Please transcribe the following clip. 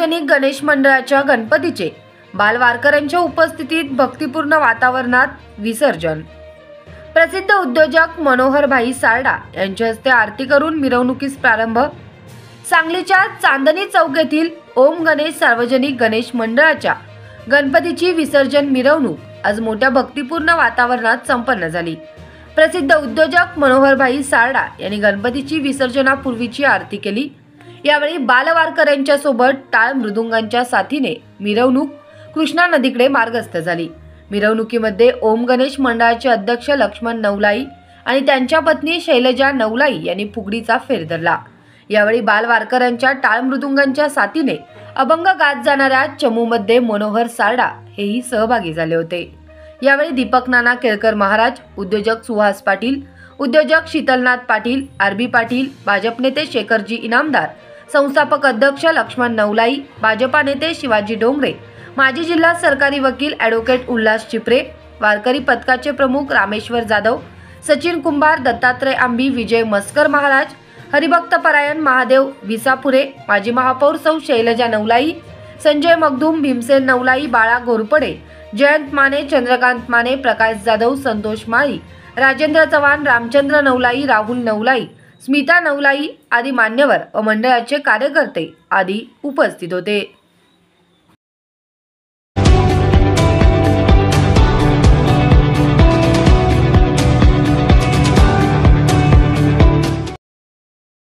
सार्वजनिक गणेश मंडळाच्या गणपतीचे बालवारकऱ्यांच्या उपस्थितीत भक्तिपूर्ण वातावरणात विसर्जन। प्रसिद्ध उद्योजक मनोहर भाई सारडा यांच्या हस्ते आरती करून मिरवणुकीस प्रारंभ। सांगलीच्या चांदणी चौक येथील ओम गणेश सार्वजनिक गणेश मंडळाच्या गणपतीची विसर्जन मिरवणूक आज मोठ्या भक्तिपूर्ण वातावरणात संपन्न झाली। प्रसिद्ध उद्योजक मनोहर भाई सारडा यांनी गणपतीची विसर्जनापूर्वीची आरती केली। यावेळी बालवारकऱ्यांच्या सोबत टाळ मृदुंगांच्या साथीने मिरवणूक कृष्णा नदीकडे मार्गस्थ झाली। मिरवणुकीमध्ये ओम गणेश मंडळाचे अध्यक्ष लक्ष्मण नवलाई आणि त्यांच्या पत्नी शैलजा नवलाई यांनी फुगडीचा फेर धरला। यावेळी बालवारकऱ्यांच्या टाळ मृदुंगांच्या साथीने अभंग गात जाणाऱ्या चमूमध्ये मनोहर सारडा हेही सहभागी झाले होते। यावेळी दीपक नाना केळकर महाराज, उद्योजक सुहास पाटील, उद्योजक शीतलनाथ पाटील, आरबी पाटील, भाजप नेते शेखरजी इनामदार, संस्थापक अध्यक्ष लक्ष्मण नवलाई, भाजपा नेते शिवाजी डोंगरे, माजी जिल्हा सरकारी वकील ॲडव्होकेट उल्हास चिपरे, वारकरी पथकाचे प्रमुख रामेश्वर जाधव, सचिन कुंभार, दत्तात्रय आंबी, विजय मस्कर महाराज, हरिभक्त परायण महादेव विसापुरे, माजी महापौर सौ शैलजा नवलाई, संजय मगदूम, भीमसेन नवलाई, बाळा घोरपडे, जयंत माने, चंद्रकांत माने, प्रकाश जाधव, संतोष माळी, राजेंद्र चव्हाण, रामचंद्र नवलाई, राहुल नवलाई, स्मिता नवलाई आदी मान्यवर व मंडळाचे कार्यकर्ते आदी उपस्थित होते।